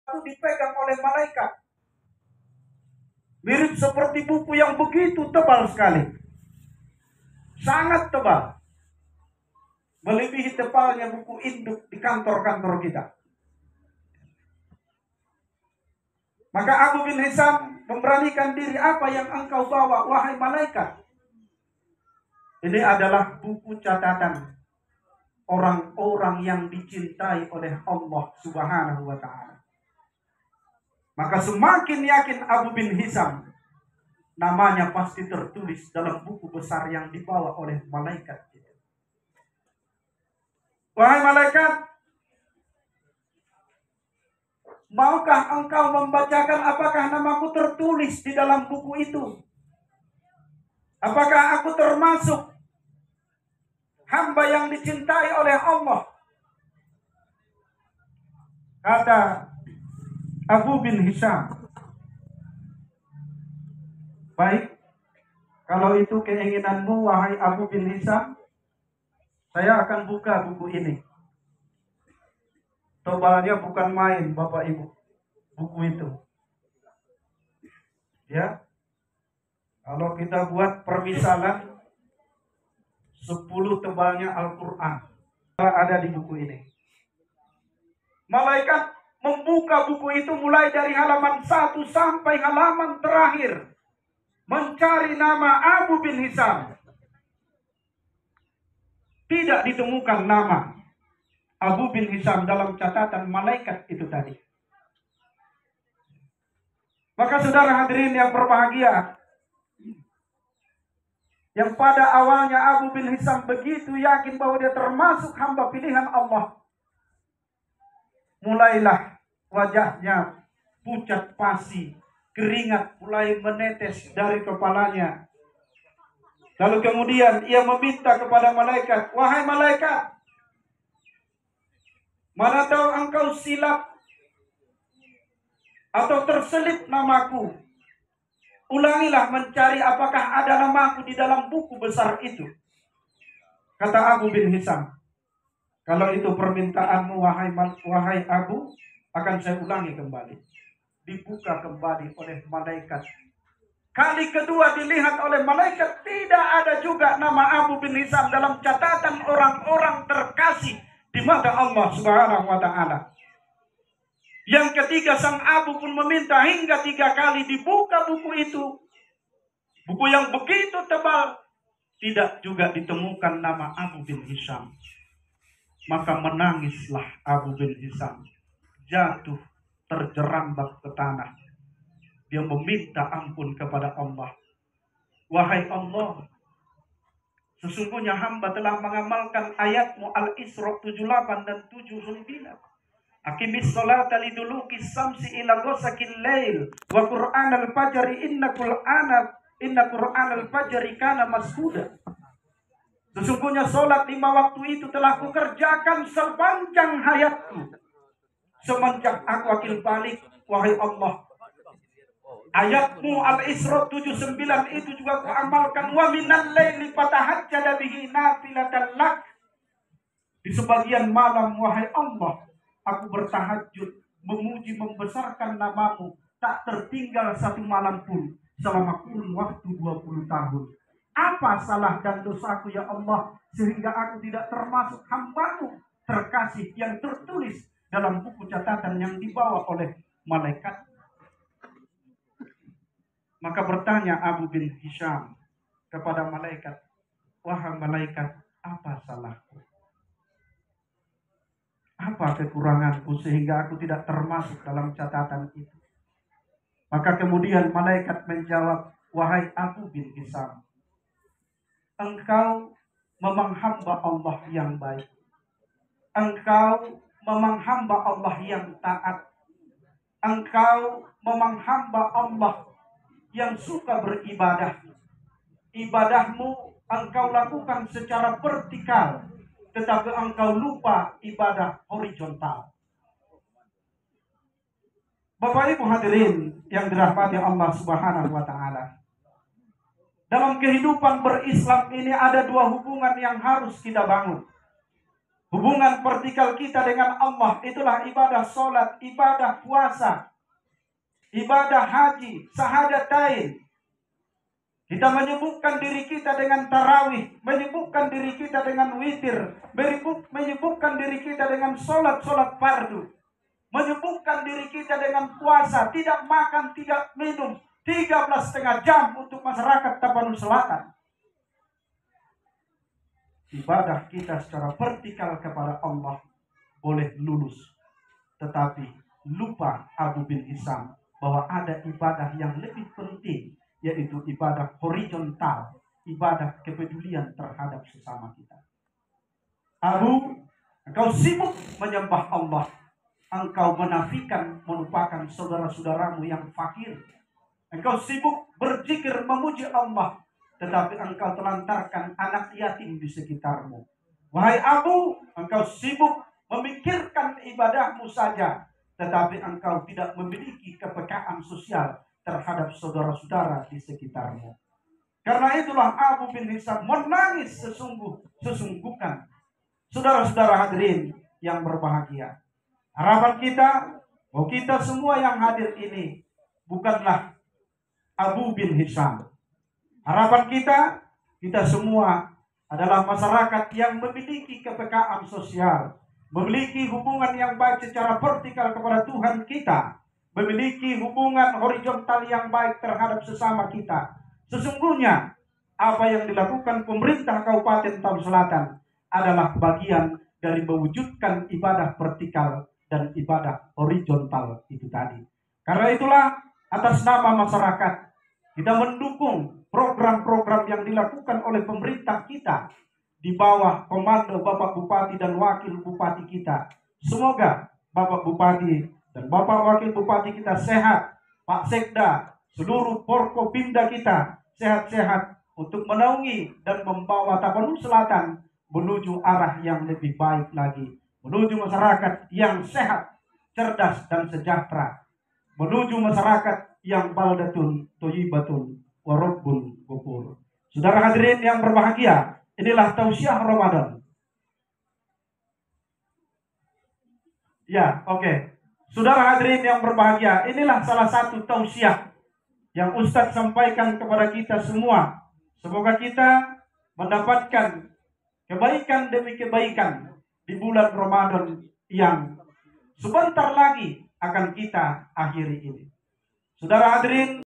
itu dipegang oleh malaikat. Mirip seperti buku yang begitu tebal sekali. Sangat tebal. Melebihi tebalnya buku induk di kantor-kantor kita. Maka Abu bin Hisam memberanikan diri, apa yang engkau bawa wahai malaikat? Ini adalah buku catatan orang-orang yang dicintai oleh Allah Subhanahu wa ta'ala. Maka semakin yakin Abu bin Hisam, namanya pasti tertulis dalam buku besar yang dibawa oleh malaikat. Wahai malaikat, maukah engkau membacakan apakah namaku tertulis di dalam buku itu? Apakah aku termasuk hamba yang dicintai oleh Allah? Kata Abu bin Hisam, baik, kalau itu keinginanmu wahai Abu bin Hisam, saya akan buka buku ini. Tebalnya bukan main Bapak Ibu, buku itu. Ya, kalau kita buat permisalan 10 tebalnya Al-Quran ada di buku ini. Malaikat membuka buku itu mulai dari halaman 1 sampai halaman terakhir, mencari nama Abu bin Hisam. Tidak ditemukan nama Abu bin Hisam dalam catatan malaikat itu tadi. Maka saudara hadirin yang berbahagia, yang pada awalnya Abu bin Hisam begitu yakin bahwa dia termasuk hamba pilihan Allah, mulailah wajahnya pucat pasi, keringat mulai menetes dari kepalanya. Lalu kemudian ia meminta kepada malaikat, wahai malaikat, mana tahu engkau silap atau terselip namaku. Ulangilah mencari apakah ada namaku di dalam buku besar itu. Kata Abu bin Hisam, kalau itu permintaanmu wahai Abu, akan saya ulangi kembali. Dibuka kembali oleh malaikat. Kali kedua dilihat oleh malaikat, tidak ada juga nama Abu bin Hisam dalam catatan orang-orang terkasih di mata Allah Subhanahu wa ta'ala. Yang ketiga, sang Abu pun meminta hingga 3 kali dibuka buku itu. Buku yang begitu tebal, tidak juga ditemukan nama Abu bin Hisam. Maka menangislah Abu bin Hisam, jatuh terjerambak ke tanah. Dia meminta ampun kepada Allah. Wahai Allah, sesungguhnya hamba telah mengamalkan ayatmu Al-Isra 78 dan 79. Aqimis sholata liduluki samsi ila ghasaqil lail wa qur'anal fajri inna qur'anal fajri kana mashuda. Sesungguhnya sholat 5 waktu itu telah kukerjakan sepanjang hayatku, semenjak aku akil balik. Wahai Allah, ayatmu Al-Isra 79 itu juga kuamalkan. Wa minal laili fatahajjada bihi nafilatan lak. Di sebagian malam, wahai Allah, aku bertahajud, memuji, membesarkan namamu, tak tertinggal 1 malam pun selama kurun waktu 20 tahun. Apa salah dan dosaku ya Allah, sehingga aku tidak termasuk hamba-Mu terkasih yang tertulis dalam buku catatan yang dibawa oleh malaikat. Maka bertanya Abu bin Hisam kepada malaikat, wahai malaikat, apa salahku? Apa kekuranganku sehingga aku tidak termasuk dalam catatan itu? Maka kemudian malaikat menjawab, wahai Abu bin Hisam, engkau memang hamba Allah yang baik. Engkau memang hamba Allah yang taat. Engkau memang hamba Allah yang suka beribadah. Ibadahmu engkau lakukan secara vertikal, tetapi engkau lupa ibadah horizontal. Bapak Ibu hadirin yang dirahmati Allah Subhanahu wa ta'ala, dalam kehidupan berislam ini ada 2 hubungan yang harus kita bangun. Hubungan vertikal kita dengan Allah itulah ibadah sholat, ibadah puasa, ibadah haji, sahadatain. Kita menyibukkan diri kita dengan tarawih, menyibukkan diri kita dengan witir, menyibukkan diri kita dengan sholat-sholat fardu, menyibukkan diri kita dengan puasa, tidak makan, tidak minum, 13,5 jam untuk masyarakat Tapanuli Selatan. Ibadah kita secara vertikal kepada Allah boleh lulus, tetapi lupa Abu bin Hisam bahwa ada ibadah yang lebih penting, yaitu ibadah horizontal, ibadah kepedulian terhadap sesama kita. Abu, engkau sibuk menyembah Allah, engkau menafikan, melupakan saudara-saudaramu yang fakir. Engkau sibuk berzikir memuji Allah, tetapi engkau telantarkan anak yatim di sekitarmu. Wahai Abu, engkau sibuk memikirkan ibadahmu saja, tetapi engkau tidak memiliki kepekaan sosial terhadap saudara-saudara di sekitarmu. Karena itulah Abu bin Hisam menangis sesungguhkan. Saudara-saudara hadirin yang berbahagia, harapan kita bahwa kita semua yang hadir ini bukanlah Abu bin Hisam. Harapan kita semua adalah masyarakat yang memiliki kepekaan sosial, memiliki hubungan yang baik secara vertikal kepada Tuhan kita, memiliki hubungan horizontal yang baik terhadap sesama kita. Sesungguhnya apa yang dilakukan pemerintah Kabupaten Tapanuli Selatan adalah bagian dari mewujudkan ibadah vertikal dan ibadah horizontal itu tadi. Karena itulah atas nama masyarakat kita mendukung program-program yang dilakukan oleh pemerintah kita di bawah komando Bapak Bupati dan Wakil Bupati kita. Semoga Bapak Bupati dan Bapak Wakil Bupati kita sehat, Pak Sekda, seluruh Forkopimda kita sehat-sehat untuk menaungi dan membawa Tapanuli Selatan menuju arah yang lebih baik lagi, menuju masyarakat yang sehat, cerdas dan sejahtera, menuju masyarakat yang baldatun thayyibatun wa rabbun ghafur. Saudara hadirin yang berbahagia, inilah tausiah Ramadan. Ya, oke. Saudara hadirin yang berbahagia, inilah salah satu tausiah yang Ustadz sampaikan kepada kita semua. Semoga kita mendapatkan kebaikan demi kebaikan di bulan Ramadan yang sebentar lagi akan kita akhiri ini. Saudara hadirin